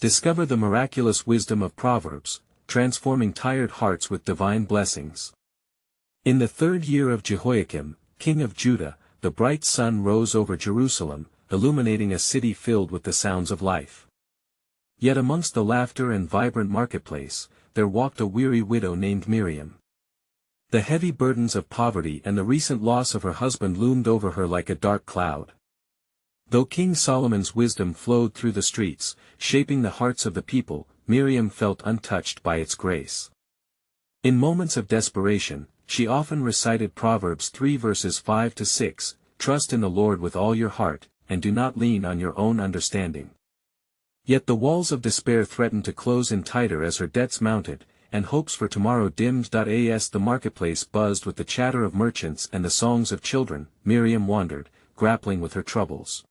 Discover the miraculous wisdom of Proverbs, transforming tired hearts with divine blessings. In the 3rd year of Jehoiakim, king of Judah, the bright sun rose over Jerusalem, illuminating a city filled with the sounds of life. Yet amongst the laughter and vibrant marketplace, there walked a weary widow named Miriam. The heavy burdens of poverty and the recent loss of her husband loomed over her like a dark cloud. Though King Solomon's wisdom flowed through the streets, shaping the hearts of the people, Miriam felt untouched by its grace. In moments of desperation, she often recited Proverbs 3 verses 5 to 6, "Trust in the Lord with all your heart, and do not lean on your own understanding." Yet the walls of despair threatened to close in tighter as her debts mounted, and hopes for tomorrow dimmed. As the marketplace buzzed with the chatter of merchants and the songs of children, Miriam wandered, grappling with her troubles.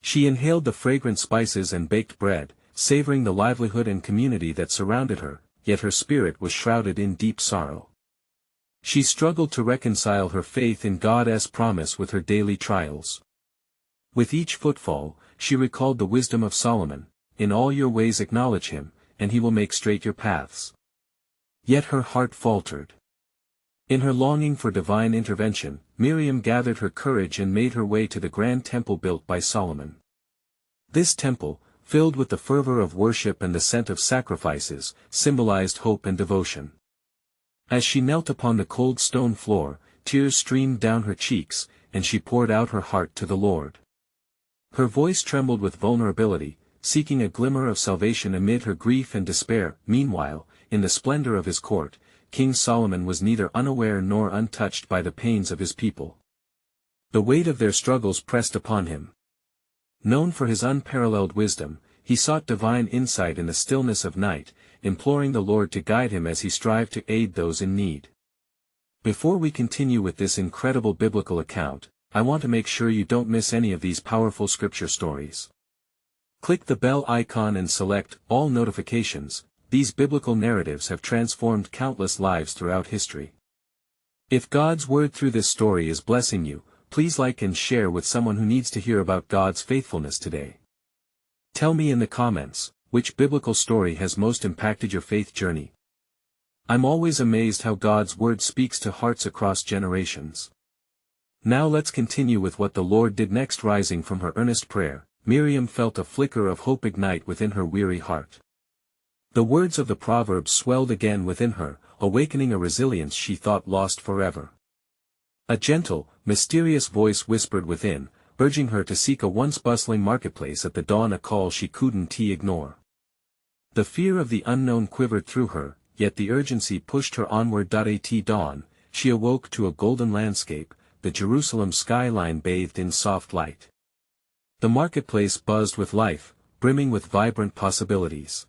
She inhaled the fragrant spices and baked bread, savoring the livelihood and community that surrounded her, yet her spirit was shrouded in deep sorrow. She struggled to reconcile her faith in God's promise with her daily trials. With each footfall, she recalled the wisdom of Solomon, "In all your ways acknowledge him, and he will make straight your paths." Yet her heart faltered. In her longing for divine intervention, Miriam gathered her courage and made her way to the grand temple built by Solomon. This temple, filled with the fervor of worship and the scent of sacrifices, symbolized hope and devotion. As she knelt upon the cold stone floor, tears streamed down her cheeks, and she poured out her heart to the Lord. Her voice trembled with vulnerability, seeking a glimmer of salvation amid her grief and despair. Meanwhile, in the splendor of his court, King Solomon was neither unaware nor untouched by the pains of his people. The weight of their struggles pressed upon him. Known for his unparalleled wisdom, he sought divine insight in the stillness of night, imploring the Lord to guide him as he strived to aid those in need. Before we continue with this incredible biblical account, I want to make sure you don't miss any of these powerful scripture stories. Click the bell icon and select All Notifications. These biblical narratives have transformed countless lives throughout history. If God's word through this story is blessing you, please like and share with someone who needs to hear about God's faithfulness today. Tell me in the comments, which biblical story has most impacted your faith journey? I'm always amazed how God's word speaks to hearts across generations. Now let's continue with what the Lord did next. Rising from her earnest prayer, Miriam felt a flicker of hope ignite within her weary heart. The words of the Proverbs swelled again within her, awakening a resilience she thought lost forever. A gentle, mysterious voice whispered within, urging her to seek a once bustling marketplace at the dawn, a call she couldn't ignore. The fear of the unknown quivered through her, yet the urgency pushed her onward. At dawn, she awoke to a golden landscape, the Jerusalem skyline bathed in soft light. The marketplace buzzed with life, brimming with vibrant possibilities.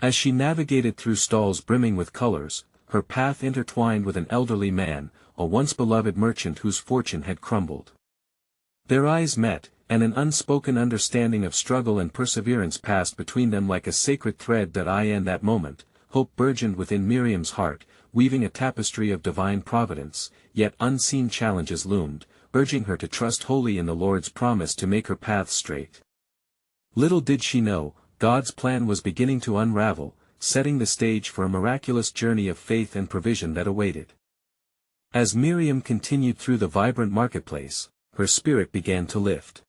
As she navigated through stalls brimming with colors, her path intertwined with an elderly man, a once beloved merchant whose fortune had crumbled. Their eyes met, and an unspoken understanding of struggle and perseverance passed between them like a sacred thread. In that moment, hope burgeoned within Miriam's heart, weaving a tapestry of divine providence, yet unseen challenges loomed, urging her to trust wholly in the Lord's promise to make her path straight. Little did she know, God's plan was beginning to unravel, setting the stage for a miraculous journey of faith and provision that awaited. As Miriam continued through the vibrant marketplace, her spirit began to lift.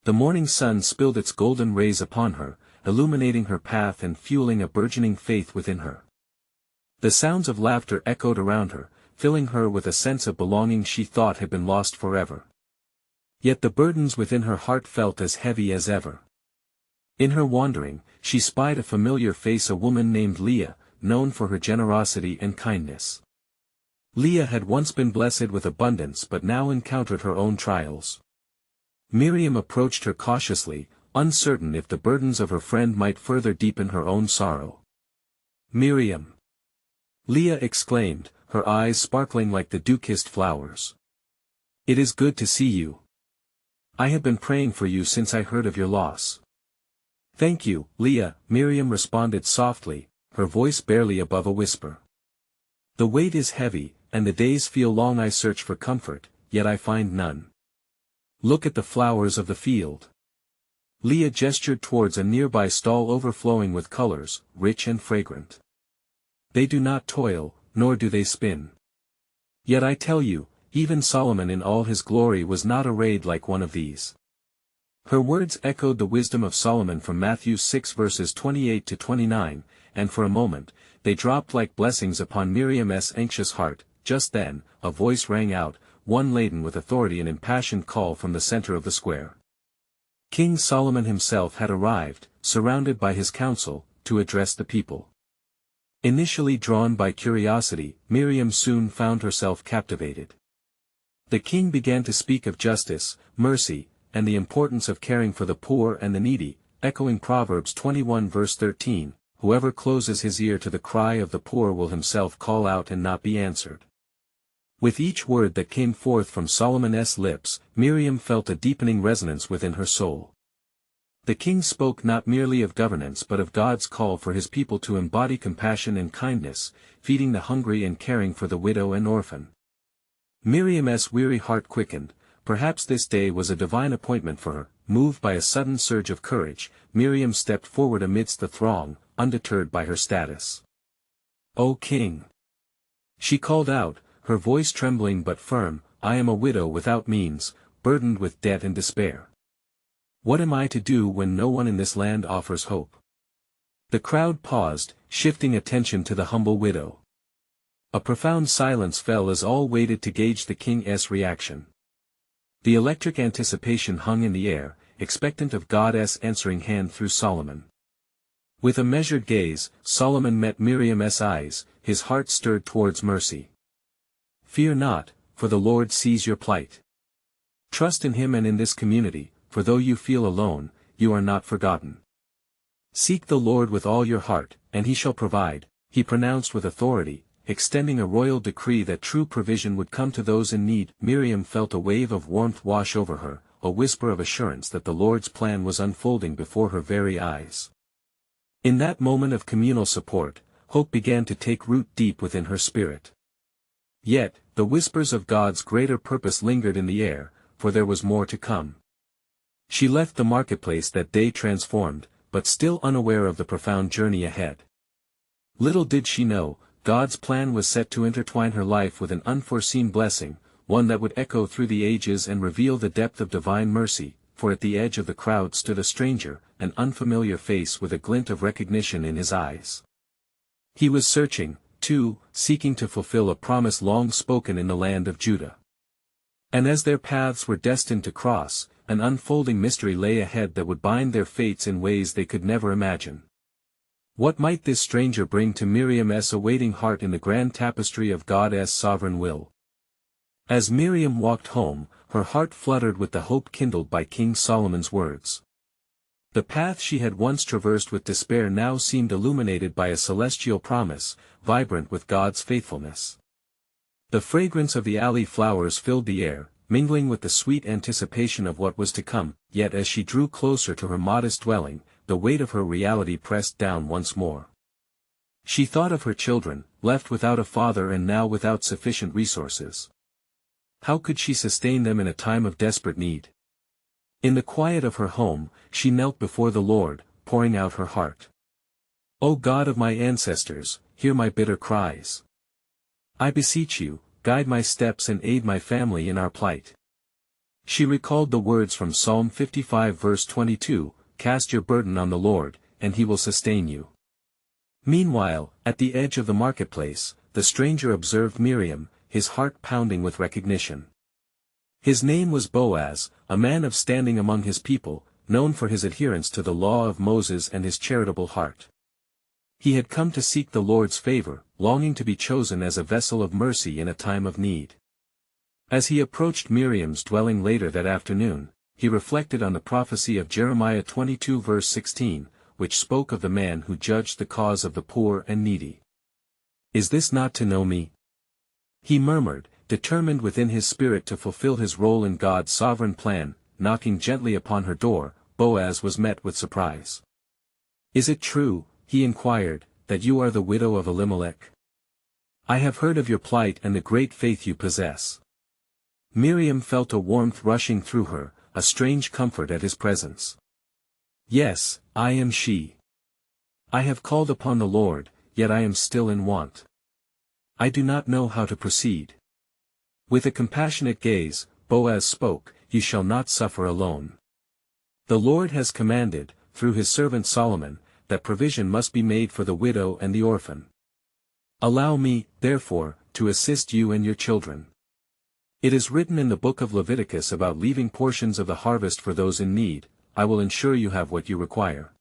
The morning sun spilled its golden rays upon her, illuminating her path and fueling a burgeoning faith within her. The sounds of laughter echoed around her, filling her with a sense of belonging she thought had been lost forever. Yet the burdens within her heart felt as heavy as ever. In her wandering, she spied a familiar face, a woman named Leah, known for her generosity and kindness. Leah had once been blessed with abundance but now encountered her own trials. Miriam approached her cautiously, uncertain if the burdens of her friend might further deepen her own sorrow. "Miriam!" Leah exclaimed, her eyes sparkling like the dew-kissed flowers. "It is good to see you. I have been praying for you since I heard of your loss." "Thank you, Leah," Miriam responded softly, her voice barely above a whisper. "The weight is heavy, and the days feel long. I search for comfort, yet I find none. Look at the flowers of the field. Leah gestured towards a nearby stall overflowing with colors, rich and fragrant. They do not toil, nor do they spin. Yet I tell you, even Solomon in all his glory was not arrayed like one of these. Her words echoed the wisdom of Solomon from Matthew 6 verses 28 to 29, and for a moment, they dropped like blessings upon Miriam's anxious heart. Just then, a voice rang out, one laden with authority and impassioned call from the center of the square. King Solomon himself had arrived, surrounded by his council, to address the people. Initially drawn by curiosity, Miriam soon found herself captivated. The king began to speak of justice, mercy, and the importance of caring for the poor and the needy, echoing Proverbs 21 verse 13, "Whoever closes his ear to the cry of the poor will himself call out and not be answered." With each word that came forth from Solomon's lips, Miriam felt a deepening resonance within her soul. The king spoke not merely of governance but of God's call for his people to embody compassion and kindness, feeding the hungry and caring for the widow and orphan. Miriam's weary heart quickened. Perhaps this day was a divine appointment for her. Moved by a sudden surge of courage, Miriam stepped forward amidst the throng, undeterred by her status. "O king!" she called out, her voice trembling but firm, "I am a widow without means, burdened with debt and despair. What am I to do when no one in this land offers hope?" The crowd paused, shifting attention to the humble widow. A profound silence fell as all waited to gauge the king's reaction. The electric anticipation hung in the air, expectant of God's answering hand through Solomon. With a measured gaze, Solomon met Miriam's eyes, his heart stirred towards mercy. "Fear not, for the Lord sees your plight. Trust in him and in this community, for though you feel alone, you are not forgotten. Seek the Lord with all your heart, and he shall provide," he pronounced with authority, extending a royal decree that true provision would come to those in need. Miriam felt a wave of warmth wash over her, a whisper of assurance that the Lord's plan was unfolding before her very eyes. In that moment of communal support, hope began to take root deep within her spirit. Yet, the whispers of God's greater purpose lingered in the air, for there was more to come. She left the marketplace that day transformed, but still unaware of the profound journey ahead. Little did she know, God's plan was set to intertwine her life with an unforeseen blessing, one that would echo through the ages and reveal the depth of divine mercy, for at the edge of the crowd stood a stranger, an unfamiliar face with a glint of recognition in his eyes. He was searching, too, seeking to fulfill a promise long spoken in the land of Judah. And as their paths were destined to cross, an unfolding mystery lay ahead that would bind their fates in ways they could never imagine. What might this stranger bring to Miriam's awaiting heart in the grand tapestry of God's sovereign will? As Miriam walked home, her heart fluttered with the hope kindled by King Solomon's words. The path she had once traversed with despair now seemed illuminated by a celestial promise, vibrant with God's faithfulness. The fragrance of the alley flowers filled the air, mingling with the sweet anticipation of what was to come, yet as she drew closer to her modest dwelling, the weight of her reality pressed down once more. She thought of her children, left without a father and now without sufficient resources. How could she sustain them in a time of desperate need? In the quiet of her home, she knelt before the Lord, pouring out her heart. "O God of my ancestors, hear my bitter cries. I beseech you, guide my steps and aid my family in our plight." She recalled the words from Psalm 55 verse 22, "Cast your burden on the Lord, and he will sustain you." Meanwhile, at the edge of the marketplace, the stranger observed Miriam, his heart pounding with recognition. His name was Boaz, a man of standing among his people, known for his adherence to the law of Moses and his charitable heart. He had come to seek the Lord's favor, longing to be chosen as a vessel of mercy in a time of need. As he approached Miriam's dwelling later that afternoon, he reflected on the prophecy of Jeremiah 22 verse 16, which spoke of the man who judged the cause of the poor and needy. "Is this not to know me?" he murmured, determined within his spirit to fulfill his role in God's sovereign plan. Knocking gently upon her door, Boaz was met with surprise. "Is it true," he inquired, "that you are the widow of Elimelech? I have heard of your plight and the great faith you possess." Miriam felt a warmth rushing through her, a strange comfort at his presence. Yes, I am she. I have called upon the Lord, yet I am still in want. I do not know how to proceed. With a compassionate gaze, Boaz spoke, You shall not suffer alone. The Lord has commanded, through his servant Solomon, that provision must be made for the widow and the orphan. Allow me, therefore, to assist you and your children. It is written in the book of Leviticus about leaving portions of the harvest for those in need. I will ensure you have what you require.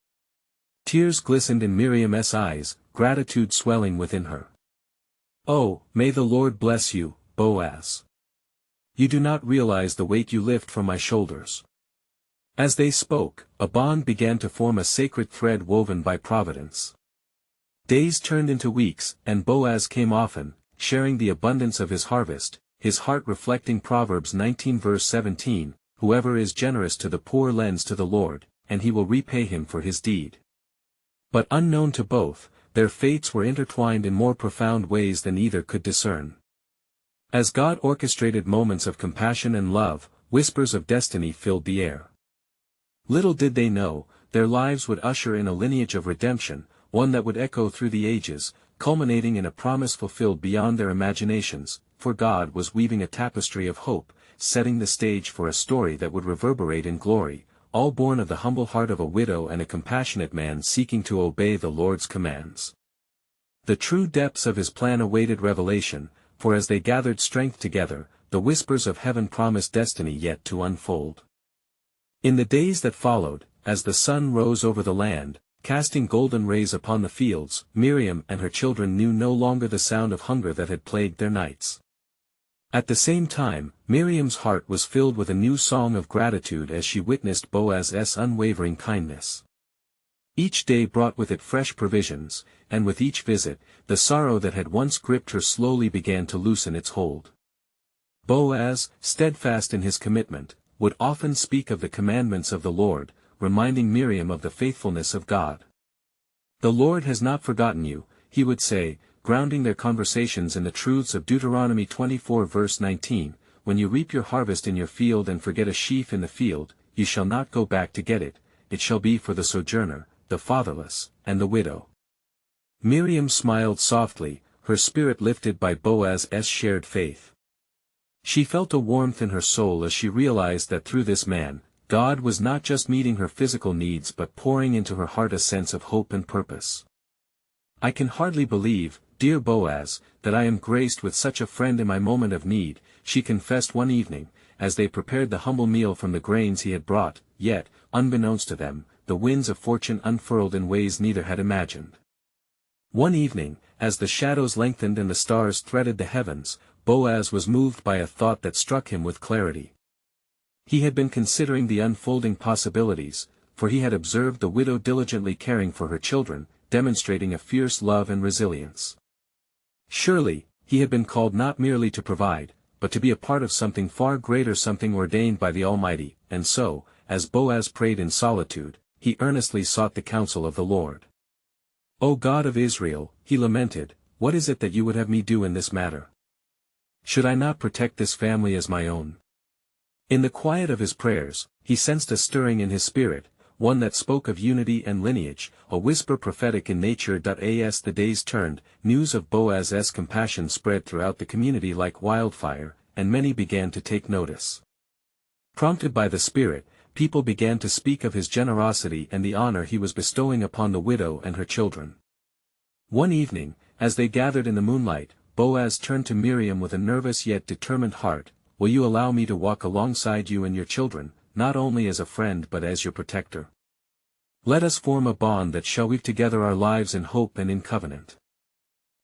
Tears glistened in Miriam's eyes, gratitude swelling within her. Oh, may the Lord bless you, Boaz. You do not realize the weight you lift from my shoulders. As they spoke, a bond began to form, a sacred thread woven by providence. Days turned into weeks, and Boaz came often, sharing the abundance of his harvest, his heart reflecting Proverbs 19 verse 17, Whoever is generous to the poor lends to the Lord, and he will repay him for his deed. But unknown to both, their fates were intertwined in more profound ways than either could discern. As God orchestrated moments of compassion and love, whispers of destiny filled the air. Little did they know, their lives would usher in a lineage of redemption, one that would echo through the ages, culminating in a promise fulfilled beyond their imaginations, for God was weaving a tapestry of hope, setting the stage for a story that would reverberate in glory, all born of the humble heart of a widow and a compassionate man seeking to obey the Lord's commands. The true depths of his plan awaited revelation, for as they gathered strength together, the whispers of heaven promised destiny yet to unfold. In the days that followed, as the sun rose over the land, casting golden rays upon the fields, Miriam and her children knew no longer the sound of hunger that had plagued their nights. At the same time, Miriam's heart was filled with a new song of gratitude as she witnessed Boaz's unwavering kindness. Each day brought with it fresh provisions, and with each visit, the sorrow that had once gripped her slowly began to loosen its hold. Boaz, steadfast in his commitment, would often speak of the commandments of the Lord, reminding Miriam of the faithfulness of God. The Lord has not forgotten you, he would say, grounding their conversations in the truths of Deuteronomy 24 verse 19, When you reap your harvest in your field and forget a sheaf in the field, you shall not go back to get it, it shall be for the sojourner, the fatherless, and the widow. Miriam smiled softly, her spirit lifted by Boaz's shared faith. She felt a warmth in her soul as she realized that through this man, God was not just meeting her physical needs but pouring into her heart a sense of hope and purpose. I can hardly believe, dear Boaz, that I am graced with such a friend in my moment of need, she confessed one evening, as they prepared the humble meal from the grains he had brought, yet, unbeknownst to them, the winds of fortune unfurled in ways neither had imagined. One evening, as the shadows lengthened and the stars threaded the heavens, Boaz was moved by a thought that struck him with clarity. He had been considering the unfolding possibilities, for he had observed the widow diligently caring for her children, demonstrating a fierce love and resilience. Surely, he had been called not merely to provide, but to be a part of something far greater, something ordained by the Almighty, and so, as Boaz prayed in solitude, he earnestly sought the counsel of the Lord. O God of Israel, he lamented, what is it that you would have me do in this matter? Should I not protect this family as my own? In the quiet of his prayers, he sensed a stirring in his spirit, one that spoke of unity and lineage, a whisper prophetic in nature. As the days turned, news of Boaz's compassion spread throughout the community like wildfire, and many began to take notice. Prompted by the Spirit, people began to speak of his generosity and the honor he was bestowing upon the widow and her children. One evening, as they gathered in the moonlight, Boaz turned to Miriam with a nervous yet determined heart, Will you allow me to walk alongside you and your children, not only as a friend but as your protector? Let us form a bond that shall weave together our lives in hope and in covenant.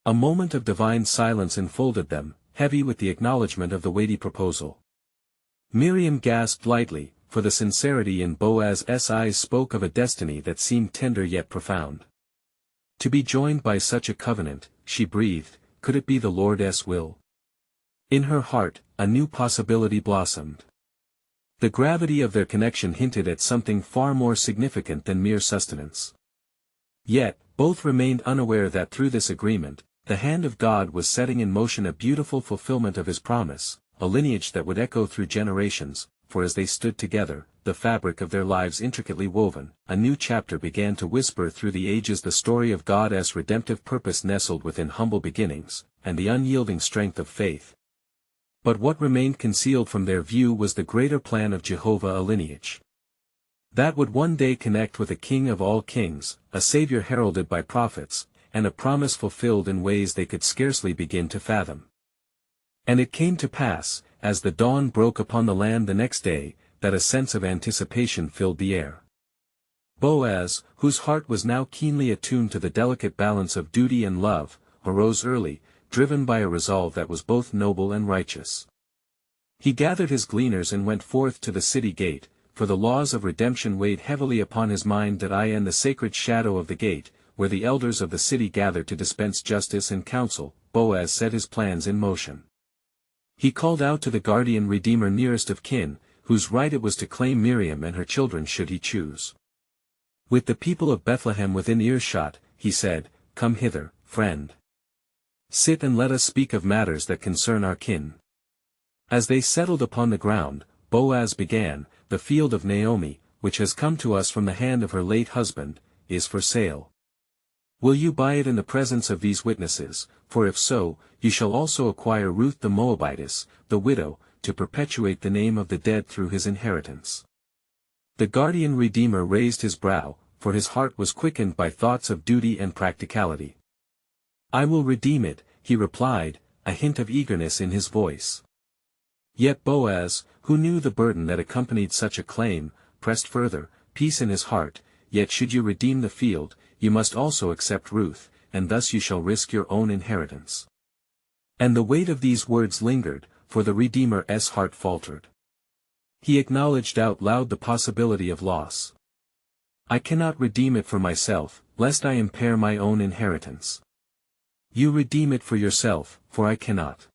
A moment of divine silence enfolded them, heavy with the acknowledgement of the weighty proposal. Miriam gasped lightly, for the sincerity in Boaz's eyes spoke of a destiny that seemed tender yet profound. To be joined by such a covenant, she breathed, could it be the Lord's will? In her heart, a new possibility blossomed. The gravity of their connection hinted at something far more significant than mere sustenance. Yet, both remained unaware that through this agreement, the hand of God was setting in motion a beautiful fulfillment of his promise, a lineage that would echo through generations, for as they stood together, the fabric of their lives intricately woven, a new chapter began to whisper through the ages, the story of God's redemptive purpose nestled within humble beginnings, and the unyielding strength of faith. But what remained concealed from their view was the greater plan of Jehovah, a lineage that would one day connect with a King of all kings, a Savior heralded by prophets, and a promise fulfilled in ways they could scarcely begin to fathom. And it came to pass, as the dawn broke upon the land the next day, that a sense of anticipation filled the air. Boaz, whose heart was now keenly attuned to the delicate balance of duty and love, arose early, driven by a resolve that was both noble and righteous. He gathered his gleaners and went forth to the city gate, for the laws of redemption weighed heavily upon his mind. That I and the sacred shadow of the gate, where the elders of the city gathered to dispense justice and counsel, Boaz set his plans in motion. He called out to the guardian redeemer nearest of kin, whose right it was to claim Miriam and her children should he choose. With the people of Bethlehem within earshot, he said, "Come hither, friend. Sit and let us speak of matters that concern our kin." As they settled upon the ground, Boaz began, "The field of Naomi, which has come to us from the hand of her late husband, is for sale. Will you buy it in the presence of these witnesses? For if so, you shall also acquire Ruth the Moabitess, the widow, to perpetuate the name of the dead through his inheritance." The guardian redeemer raised his brow, for his heart was quickened by thoughts of duty and practicality. "I will redeem it," he replied, a hint of eagerness in his voice. Yet Boaz, who knew the burden that accompanied such a claim, pressed further, "Peace in his heart, yet should you redeem the field, you must also accept Ruth, and thus you shall risk your own inheritance." And the weight of these words lingered, for the Redeemer's heart faltered. He acknowledged out loud the possibility of loss. "I cannot redeem it for myself, lest I impair my own inheritance. You redeem it for yourself, for I cannot."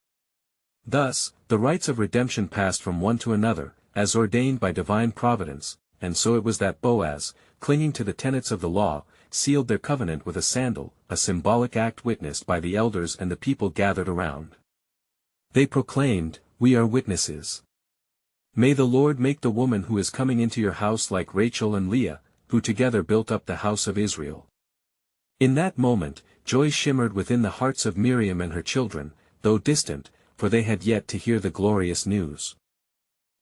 Thus, the rights of redemption passed from one to another, as ordained by divine providence, and so it was that Boaz, clinging to the tenets of the law, sealed their covenant with a sandal, a symbolic act witnessed by the elders and the people gathered around. They proclaimed, "We are witnesses. May the Lord make the woman who is coming into your house like Rachel and Leah, who together built up the house of Israel." In that moment, joy shimmered within the hearts of Miriam and her children, though distant, for they had yet to hear the glorious news.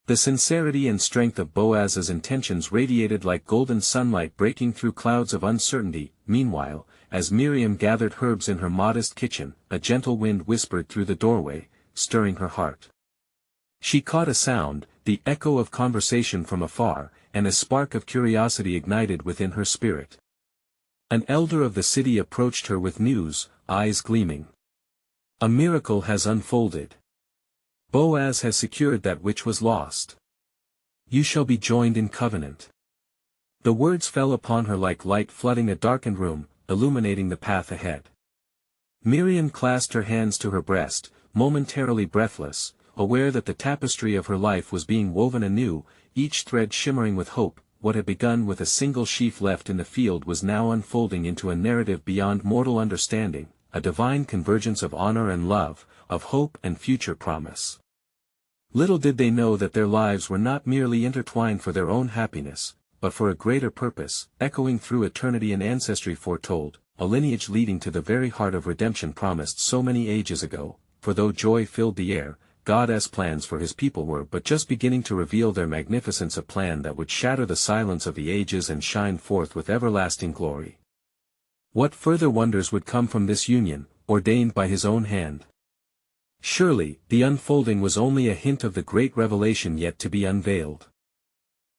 The sincerity and strength of Boaz's intentions radiated like golden sunlight breaking through clouds of uncertainty. Meanwhile, as Miriam gathered herbs in her modest kitchen, a gentle wind whispered through the doorway, stirring her heart. She caught a sound, the echo of conversation from afar, and a spark of curiosity ignited within her spirit. An elder of the city approached her with news, eyes gleaming. "A miracle has unfolded. Boaz has secured that which was lost. You shall be joined in covenant." The words fell upon her like light flooding a darkened room, illuminating the path ahead. Miriam clasped her hands to her breast, momentarily breathless, aware that the tapestry of her life was being woven anew, each thread shimmering with hope. What had begun with a single sheaf left in the field was now unfolding into a narrative beyond mortal understanding, a divine convergence of honor and love, of hope and future promise. Little did they know that their lives were not merely intertwined for their own happiness, but for a greater purpose, echoing through eternity and ancestry foretold, a lineage leading to the very heart of redemption promised so many ages ago. For though joy filled the air, God's plans for his people were but just beginning to reveal their magnificence, a plan that would shatter the silence of the ages and shine forth with everlasting glory. What further wonders would come from this union, ordained by his own hand? Surely, the unfolding was only a hint of the great revelation yet to be unveiled.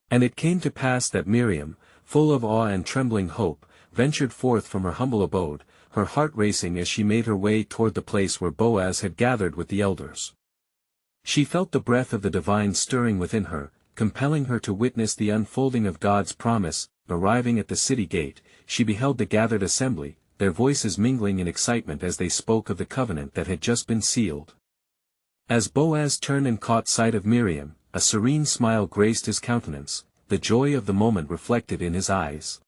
And it came to pass that Miriam, full of awe and trembling hope, ventured forth from her humble abode, her heart racing as she made her way toward the place where Boaz had gathered with the elders. She felt the breath of the divine stirring within her, compelling her to witness the unfolding of God's promise. Arriving at the city gate, she beheld the gathered assembly, their voices mingling in excitement as they spoke of the covenant that had just been sealed. As Boaz turned and caught sight of Miriam, a serene smile graced his countenance, the joy of the moment reflected in his eyes.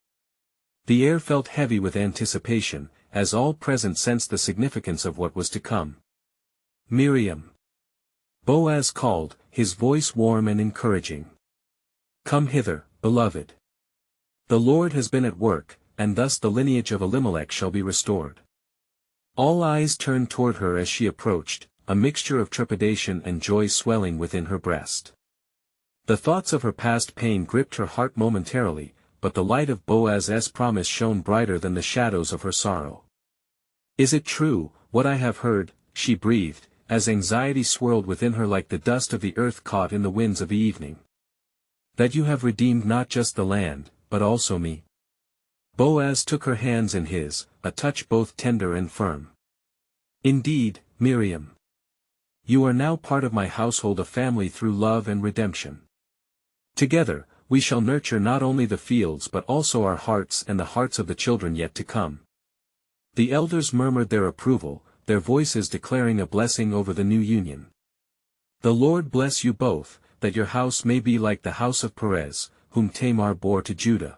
The air felt heavy with anticipation, as all present sensed the significance of what was to come. "Miriam!" Boaz called, his voice warm and encouraging. "Come hither, beloved. The Lord has been at work, and thus the lineage of Elimelech shall be restored." All eyes turned toward her as she approached, a mixture of trepidation and joy swelling within her breast. The thoughts of her past pain gripped her heart momentarily, but the light of Boaz's promise shone brighter than the shadows of her sorrow. "Is it true, what I have heard," she breathed, as anxiety swirled within her like the dust of the earth caught in the winds of the evening, "that you have redeemed not just the land, but also me?" Boaz took her hands in his, a touch both tender and firm. "Indeed, Miriam. You are now part of my household, a family through love and redemption. Together, we shall nurture not only the fields but also our hearts and the hearts of the children yet to come." The elders murmured their approval, their voices declaring a blessing over the new union. "The Lord bless you both, that your house may be like the house of Perez, whom Tamar bore to Judah."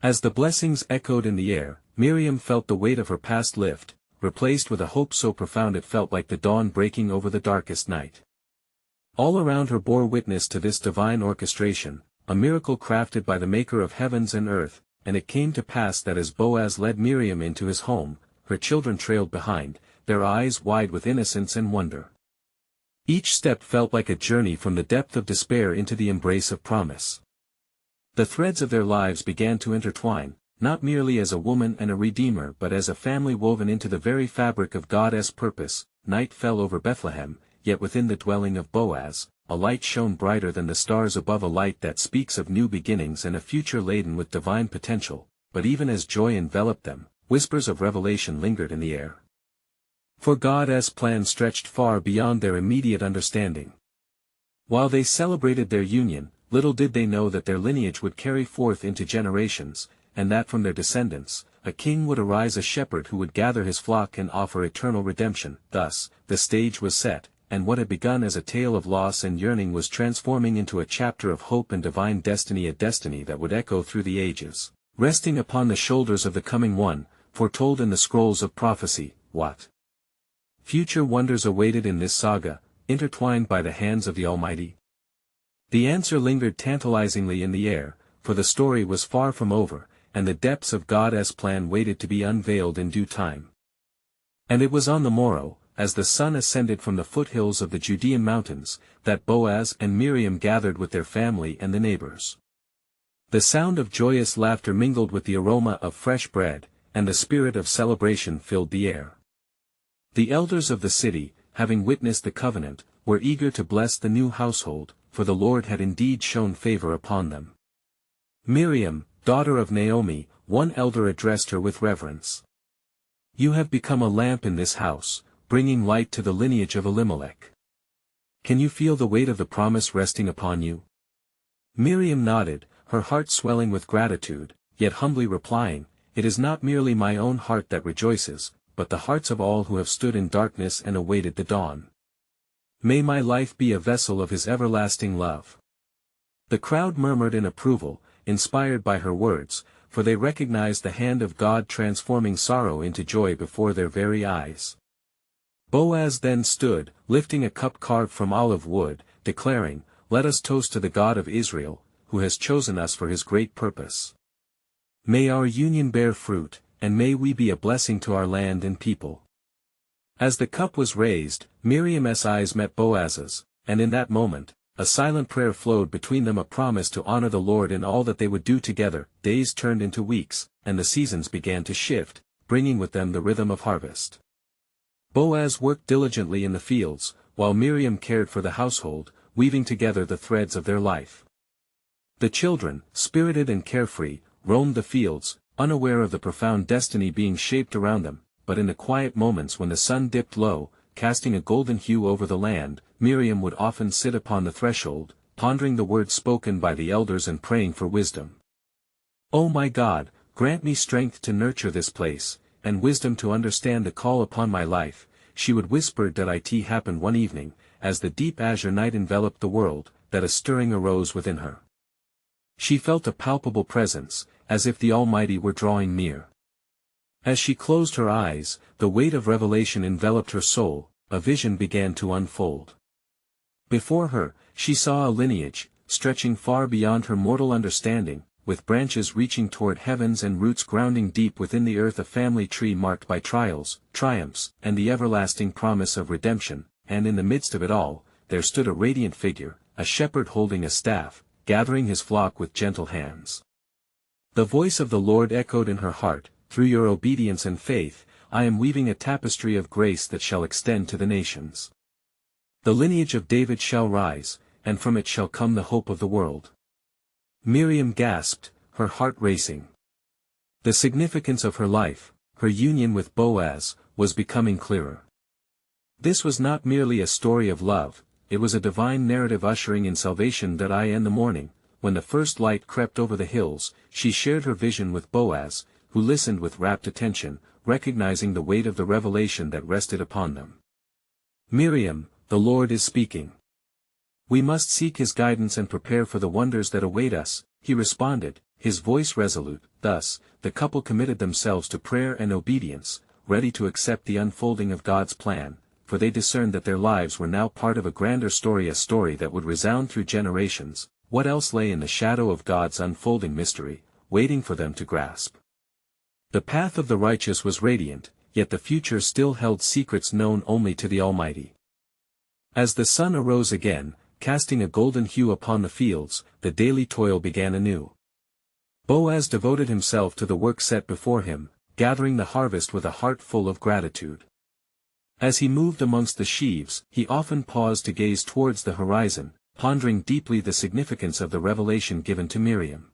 As the blessings echoed in the air, Miriam felt the weight of her past lift, replaced with a hope so profound it felt like the dawn breaking over the darkest night. All around her bore witness to this divine orchestration, a miracle crafted by the Maker of heavens and earth, and it came to pass that as Boaz led Miriam into his home, her children trailed behind, their eyes wide with innocence and wonder. Each step felt like a journey from the depth of despair into the embrace of promise. The threads of their lives began to intertwine, not merely as a woman and a redeemer but as a family woven into the very fabric of God's purpose. Night fell over Bethlehem, yet within the dwelling of Boaz, a light shone brighter than the stars above, a light that speaks of new beginnings and a future laden with divine potential. But even as joy enveloped them, whispers of revelation lingered in the air. For God's plan stretched far beyond their immediate understanding. While they celebrated their union, little did they know that their lineage would carry forth into generations, and that from their descendants, a king would arise, a shepherd who would gather his flock and offer eternal redemption. Thus, the stage was set, and what had begun as a tale of loss and yearning was transforming into a chapter of hope and divine destiny, a destiny that would echo through the ages, resting upon the shoulders of the coming one, foretold in the scrolls of prophecy. What future wonders awaited in this saga, intertwined by the hands of the Almighty? The answer lingered tantalizingly in the air, for the story was far from over, and the depths of God's plan waited to be unveiled in due time. And it was on the morrow, as the sun ascended from the foothills of the Judean mountains, that Boaz and Miriam gathered with their family and the neighbors. The sound of joyous laughter mingled with the aroma of fresh bread, and the spirit of celebration filled the air. The elders of the city, having witnessed the covenant, were eager to bless the new household, for the Lord had indeed shown favor upon them. "Miriam, daughter of Naomi," one elder addressed her with reverence. "You have become a lamp in this house, bringing light to the lineage of Elimelech. Can you feel the weight of the promise resting upon you?" Miriam nodded, her heart swelling with gratitude, yet humbly replying, "It is not merely my own heart that rejoices, but the hearts of all who have stood in darkness and awaited the dawn. May my life be a vessel of his everlasting love." The crowd murmured in approval, inspired by her words, for they recognized the hand of God transforming sorrow into joy before their very eyes. Boaz then stood, lifting a cup carved from olive wood, declaring, "Let us toast to the God of Israel, who has chosen us for his great purpose. May our union bear fruit, and may we be a blessing to our land and people." As the cup was raised, Miriam's eyes met Boaz's, and in that moment, a silent prayer flowed between them, a promise to honor the Lord in all that they would do together. Days turned into weeks, and the seasons began to shift, bringing with them the rhythm of harvest. Boaz worked diligently in the fields, while Miriam cared for the household, weaving together the threads of their life. The children, spirited and carefree, roamed the fields, unaware of the profound destiny being shaped around them, but in the quiet moments when the sun dipped low, casting a golden hue over the land, Miriam would often sit upon the threshold, pondering the words spoken by the elders and praying for wisdom. "O my God, grant me strength to nurture this place, and wisdom to understand the call upon my life," she would whisper. It happened one evening, as the deep azure night enveloped the world, that a stirring arose within her. She felt a palpable presence, as if the Almighty were drawing near. As she closed her eyes, the weight of revelation enveloped her soul, a vision began to unfold. Before her, she saw a lineage, stretching far beyond her mortal understanding, with branches reaching toward heavens and roots grounding deep within the earth, a family tree marked by trials, triumphs, and the everlasting promise of redemption, and in the midst of it all, there stood a radiant figure, a shepherd holding a staff, gathering his flock with gentle hands. The voice of the Lord echoed in her heart, "Through your obedience and faith, I am weaving a tapestry of grace that shall extend to the nations. The lineage of David shall rise, and from it shall come the hope of the world." Miriam gasped, her heart racing. The significance of her life, her union with Boaz, was becoming clearer. This was not merely a story of love, it was a divine narrative ushering in salvation. That I in the morning, when the first light crept over the hills, she shared her vision with Boaz, who listened with rapt attention, recognizing the weight of the revelation that rested upon them. "Miriam, the Lord is speaking. We must seek his guidance and prepare for the wonders that await us," he responded, his voice resolute. Thus, the couple committed themselves to prayer and obedience, ready to accept the unfolding of God's plan, for they discerned that their lives were now part of a grander story, a story that would resound through generations. What else lay in the shadow of God's unfolding mystery, waiting for them to grasp? The path of the righteous was radiant, yet the future still held secrets known only to the Almighty. As the sun arose again, casting a golden hue upon the fields, the daily toil began anew. Boaz devoted himself to the work set before him, gathering the harvest with a heart full of gratitude. As he moved amongst the sheaves, he often paused to gaze towards the horizon, pondering deeply the significance of the revelation given to Miriam.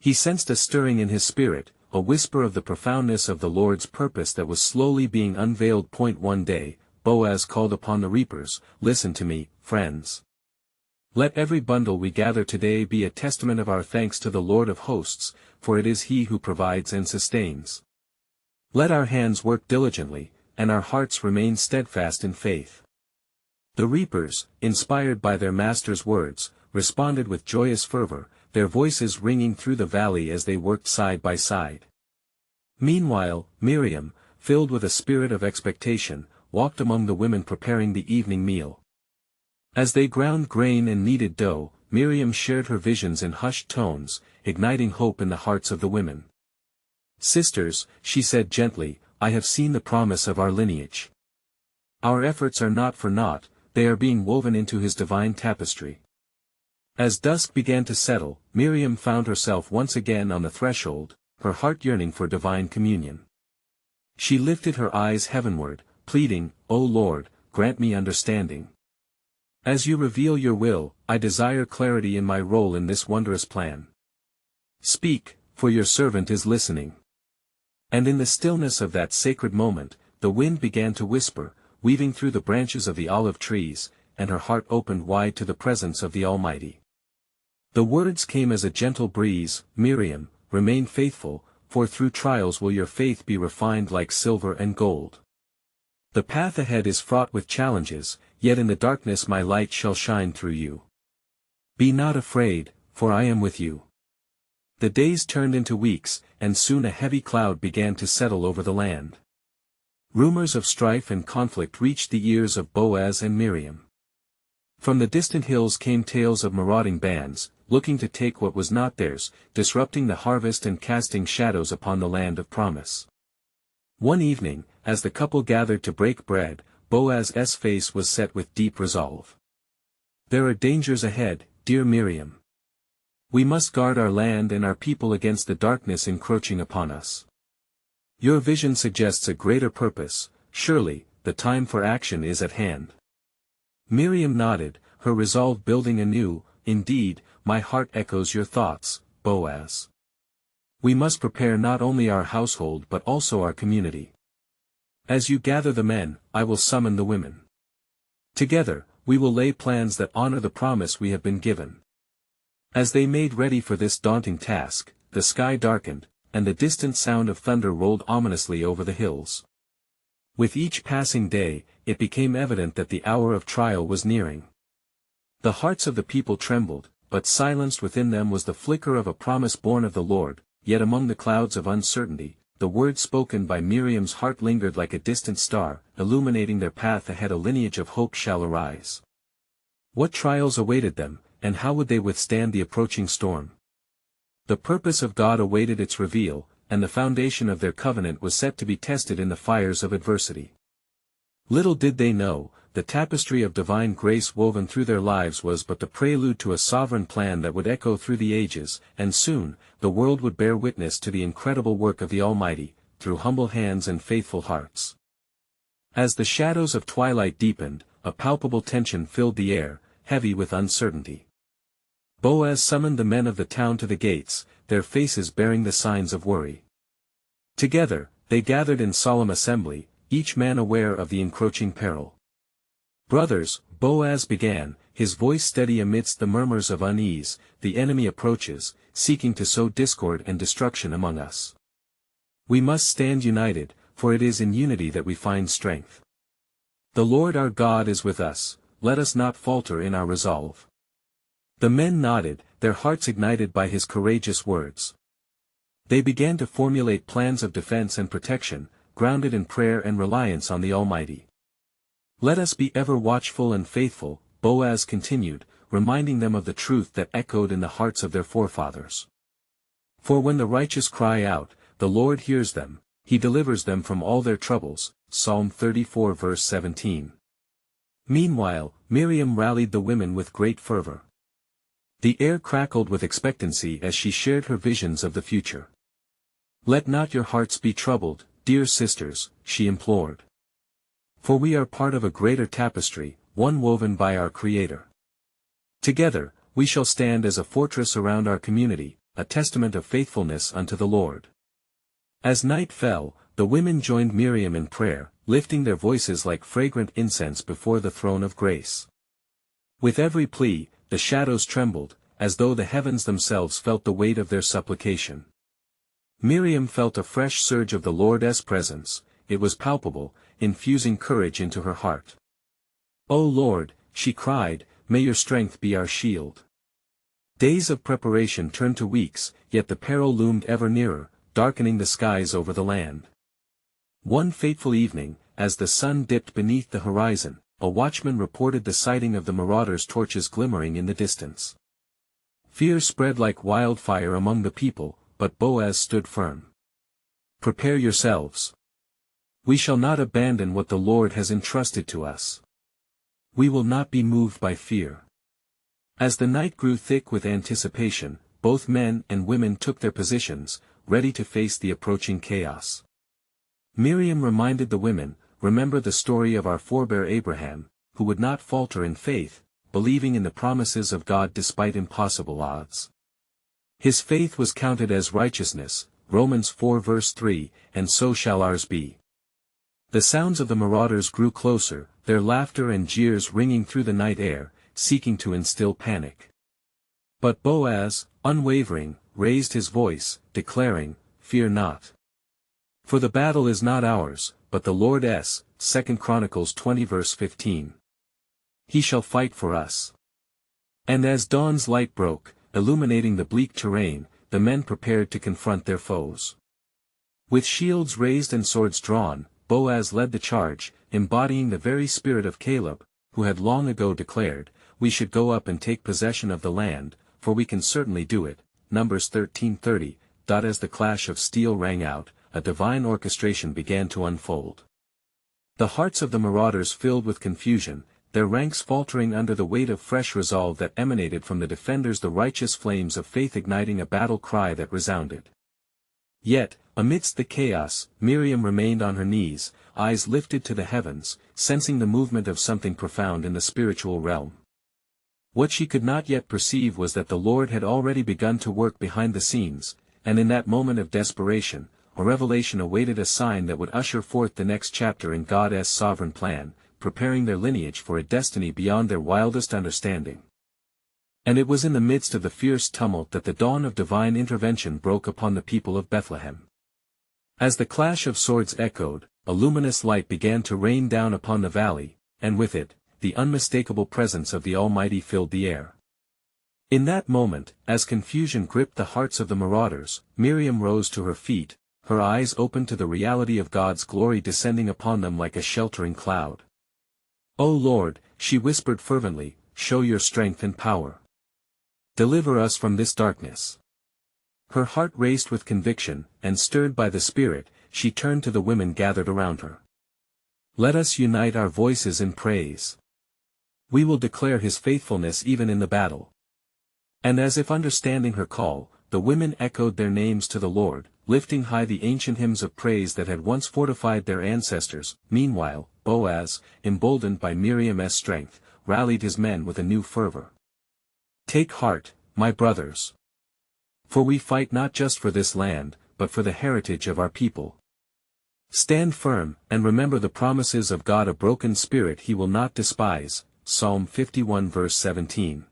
He sensed a stirring in his spirit, a whisper of the profoundness of the Lord's purpose that was slowly being unveiled. One day, Boaz called upon the reapers, "Listen to me, friends. Let every bundle we gather today be a testament of our thanks to the Lord of hosts, for it is he who provides and sustains. Let our hands work diligently, and our hearts remain steadfast in faith." The reapers, inspired by their master's words, responded with joyous fervor, their voices ringing through the valley as they worked side by side. Meanwhile, Miriam, filled with a spirit of expectation, walked among the women preparing the evening meal. As they ground grain and kneaded dough, Miriam shared her visions in hushed tones, igniting hope in the hearts of the women. "Sisters," she said gently, "I have seen the promise of our lineage. Our efforts are not for naught, they are being woven into his divine tapestry." As dusk began to settle, Miriam found herself once again on the threshold, her heart yearning for divine communion. She lifted her eyes heavenward, pleading, "O Lord, grant me understanding. As you reveal your will, I desire clarity in my role in this wondrous plan. Speak, for your servant is listening." And in the stillness of that sacred moment, the wind began to whisper, weaving through the branches of the olive trees, and her heart opened wide to the presence of the Almighty. The words came as a gentle breeze, "Miriam, remain faithful, for through trials will your faith be refined like silver and gold. The path ahead is fraught with challenges, yet in the darkness my light shall shine through you. Be not afraid, for I am with you." The days turned into weeks, and soon a heavy cloud began to settle over the land. Rumors of strife and conflict reached the ears of Boaz and Miriam. From the distant hills came tales of marauding bands, looking to take what was not theirs, disrupting the harvest and casting shadows upon the land of promise. One evening, as the couple gathered to break bread, Boaz's face was set with deep resolve. "There are dangers ahead, dear Miriam. We must guard our land and our people against the darkness encroaching upon us. Your vision suggests a greater purpose, surely, the time for action is at hand." Miriam nodded, her resolve building anew. "Indeed, my heart echoes your thoughts, Boaz. We must prepare not only our household but also our community. As you gather the men, I will summon the women. Together, we will lay plans that honor the promise we have been given." As they made ready for this daunting task, the sky darkened, and the distant sound of thunder rolled ominously over the hills. With each passing day, it became evident that the hour of trial was nearing. The hearts of the people trembled, but silenced within them was the flicker of a promise born of the Lord. Yet among the clouds of uncertainty, the words spoken by Miriam's heart lingered like a distant star, illuminating their path ahead. A lineage of hope shall arise. What trials awaited them, and how would they withstand the approaching storm? The purpose of God awaited its reveal, and the foundation of their covenant was set to be tested in the fires of adversity. Little did they know, the tapestry of divine grace woven through their lives was but the prelude to a sovereign plan that would echo through the ages, and soon, the world would bear witness to the incredible work of the Almighty, through humble hands and faithful hearts. As the shadows of twilight deepened, a palpable tension filled the air, heavy with uncertainty. Boaz summoned the men of the town to the gates, their faces bearing the signs of worry. Together, they gathered in solemn assembly, each man aware of the encroaching peril. "Brothers," Boaz began, his voice steady amidst the murmurs of unease, "the enemy approaches, seeking to sow discord and destruction among us. We must stand united, for it is in unity that we find strength. The Lord our God is with us, let us not falter in our resolve." The men nodded, their hearts ignited by his courageous words. They began to formulate plans of defense and protection, grounded in prayer and reliance on the Almighty. "Let us be ever watchful and faithful," Boaz continued, reminding them of the truth that echoed in the hearts of their forefathers. "For when the righteous cry out, the Lord hears them, he delivers them from all their troubles." Psalm 34 verse 17. Meanwhile, Miriam rallied the women with great fervor. The air crackled with expectancy as she shared her visions of the future. "Let not your hearts be troubled, dear sisters," she implored. "For we are part of a greater tapestry, one woven by our Creator. Together, we shall stand as a fortress around our community, a testament of faithfulness unto the Lord." As night fell, the women joined Miriam in prayer, lifting their voices like fragrant incense before the throne of grace. With every plea, the shadows trembled, as though the heavens themselves felt the weight of their supplication. Miriam felt a fresh surge of the Lord's presence, it was palpable, infusing courage into her heart. "O Lord," she cried, "may your strength be our shield." Days of preparation turned to weeks, yet the peril loomed ever nearer, darkening the skies over the land. One fateful evening, as the sun dipped beneath the horizon, a watchman reported the sighting of the marauders' torches glimmering in the distance. Fear spread like wildfire among the people, but Boaz stood firm. "Prepare yourselves. We shall not abandon what the Lord has entrusted to us. We will not be moved by fear." As the night grew thick with anticipation, both men and women took their positions, ready to face the approaching chaos. Miriam reminded the women, "Remember the story of our forebear Abraham, who would not falter in faith, believing in the promises of God despite impossible odds. His faith was counted as righteousness," Romans 4 verse 3, "and so shall ours be." The sounds of the marauders grew closer, their laughter and jeers ringing through the night air, seeking to instill panic. But Boaz, unwavering, raised his voice, declaring, "Fear not. For the battle is not ours, but the Lord's." 2 Chronicles 20 verse 15. "He shall fight for us." And as dawn's light broke, illuminating the bleak terrain, the men prepared to confront their foes. With shields raised and swords drawn, Boaz led the charge, embodying the very spirit of Caleb, who had long ago declared, "We should go up and take possession of the land, for we can certainly do it." Numbers 13:30. As the clash of steel rang out, a divine orchestration began to unfold. The hearts of the marauders filled with confusion, their ranks faltering under the weight of fresh resolve that emanated from the defenders, the righteous flames of faith igniting a battle cry that resounded. Yet, amidst the chaos, Miriam remained on her knees, eyes lifted to the heavens, sensing the movement of something profound in the spiritual realm. What she could not yet perceive was that the Lord had already begun to work behind the scenes, and in that moment of desperation, a revelation awaited, a sign that would usher forth the next chapter in God's sovereign plan, preparing their lineage for a destiny beyond their wildest understanding. And it was in the midst of the fierce tumult that the dawn of divine intervention broke upon the people of Bethlehem. As the clash of swords echoed, a luminous light began to rain down upon the valley, and with it, the unmistakable presence of the Almighty filled the air. In that moment, as confusion gripped the hearts of the marauders, Miriam rose to her feet, her eyes open to the reality of God's glory descending upon them like a sheltering cloud. "O Lord," she whispered fervently, show your strength and power. Deliver us from this darkness." Her heart raced with conviction, and stirred by the Spirit, she turned to the women gathered around her. "Let us unite our voices in praise. We will declare his faithfulness even in the battle." And as if understanding her call, the women echoed their names to the Lord, lifting high the ancient hymns of praise that had once fortified their ancestors. Meanwhile, Boaz, emboldened by Miriam's strength, rallied his men with a new fervor. "Take heart, my brothers. For we fight not just for this land, but for the heritage of our people. Stand firm, and remember the promises of God. A broken spirit he will not despise." Psalm 51 verse 17.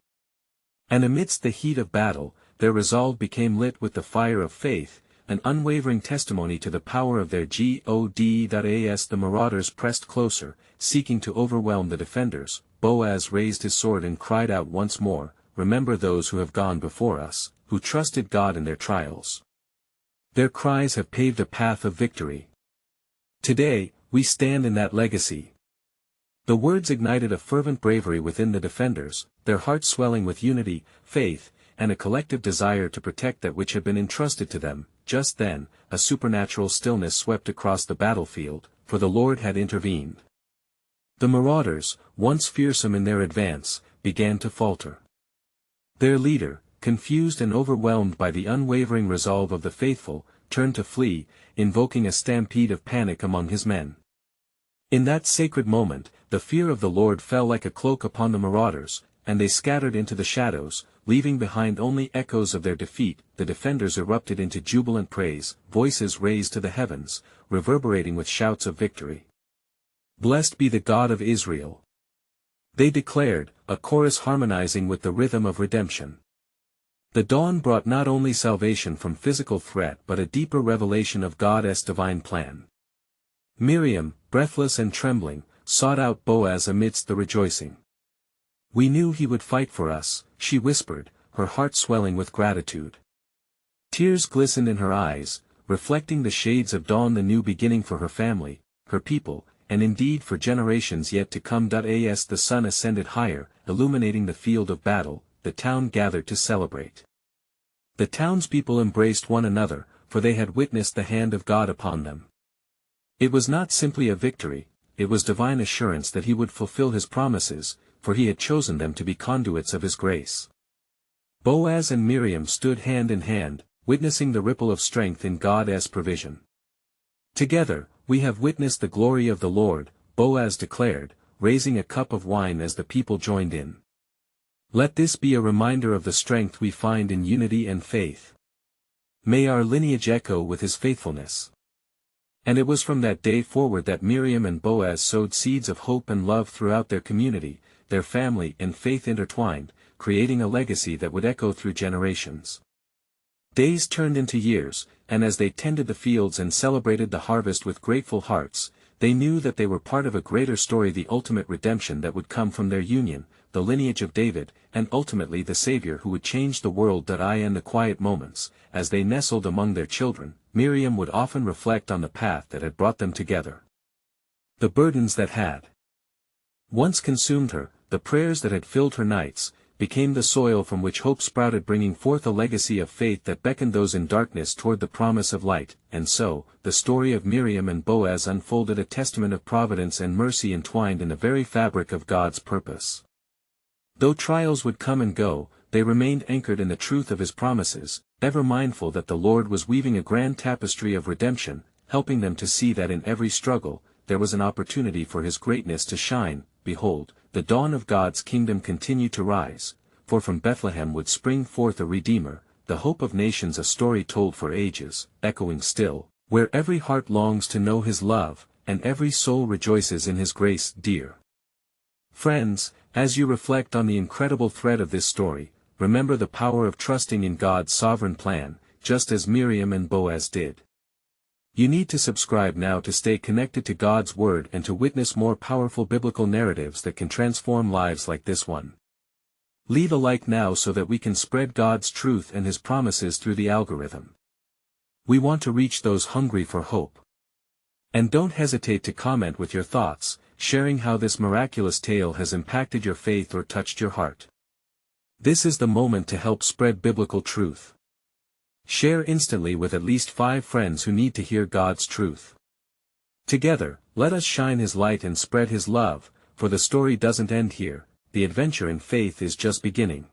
And amidst the heat of battle, their resolve became lit with the fire of faith, an unwavering testimony to the power of their God. The marauders pressed closer, seeking to overwhelm the defenders. Boaz raised his sword and cried out once more, "Remember those who have gone before us, who trusted God in their trials. Their cries have paved a path of victory. Today, we stand in that legacy." The words ignited a fervent bravery within the defenders, their hearts swelling with unity, faith, and a collective desire to protect that which had been entrusted to them. Just then, a supernatural stillness swept across the battlefield, for the Lord had intervened. The marauders, once fearsome in their advance, began to falter. Their leader, confused and overwhelmed by the unwavering resolve of the faithful, turned to flee, invoking a stampede of panic among his men. In that sacred moment, the fear of the Lord fell like a cloak upon the marauders, and they scattered into the shadows, leaving behind only echoes of their defeat. The defenders erupted into jubilant praise, voices raised to the heavens, reverberating with shouts of victory. "Blessed be the God of Israel," they declared, a chorus harmonizing with the rhythm of redemption. The dawn brought not only salvation from physical threat but a deeper revelation of God's divine plan. Miriam, breathless and trembling, sought out Boaz amidst the rejoicing. "We knew he would fight for us," she whispered, her heart swelling with gratitude. Tears glistened in her eyes, reflecting the shades of dawn, the new beginning for her family, her people, and indeed for generations yet to come. As the sun ascended higher, illuminating the field of battle, the town gathered to celebrate. The townspeople embraced one another, for they had witnessed the hand of God upon them. It was not simply a victory, it was divine assurance that he would fulfill his promises, for he had chosen them to be conduits of his grace. Boaz and Miriam stood hand in hand, witnessing the ripple of strength in God's provision. "Together, we have witnessed the glory of the Lord," Boaz declared, raising a cup of wine as the people joined in. "Let this be a reminder of the strength we find in unity and faith. May our lineage echo with his faithfulness." And it was from that day forward that Miriam and Boaz sowed seeds of hope and love throughout their community, their family and faith intertwined, creating a legacy that would echo through generations. Days turned into years, and as they tended the fields and celebrated the harvest with grateful hearts, they knew that they were part of a greater story, the ultimate redemption that would come from their union, the lineage of David, and ultimately the Savior who would change the world. In the quiet moments, as they nestled among their children, Miriam would often reflect on the path that had brought them together. The burdens that had once consumed her, the prayers that had filled her nights, became the soil from which hope sprouted, bringing forth a legacy of faith that beckoned those in darkness toward the promise of light. And so, the story of Miriam and Boaz unfolded, a testament of providence and mercy entwined in the very fabric of God's purpose. Though trials would come and go, they remained anchored in the truth of his promises, ever mindful that the Lord was weaving a grand tapestry of redemption, helping them to see that in every struggle, there was an opportunity for his greatness to shine. Behold, the dawn of God's kingdom continued to rise, for from Bethlehem would spring forth a Redeemer, the hope of nations, a story told for ages, echoing still, where every heart longs to know his love, and every soul rejoices in his grace. Dear friends, as you reflect on the incredible thread of this story, remember the power of trusting in God's sovereign plan, just as Miriam and Boaz did. You need to subscribe now to stay connected to God's Word and to witness more powerful biblical narratives that can transform lives like this one. Leave a like now so that we can spread God's truth and his promises through the algorithm. We want to reach those hungry for hope. And don't hesitate to comment with your thoughts, sharing how this miraculous tale has impacted your faith or touched your heart. This is the moment to help spread biblical truth. Share instantly with at least 5 friends who need to hear God's truth. Together, let us shine His light and spread His love, for the story doesn't end here, the adventure in faith is just beginning.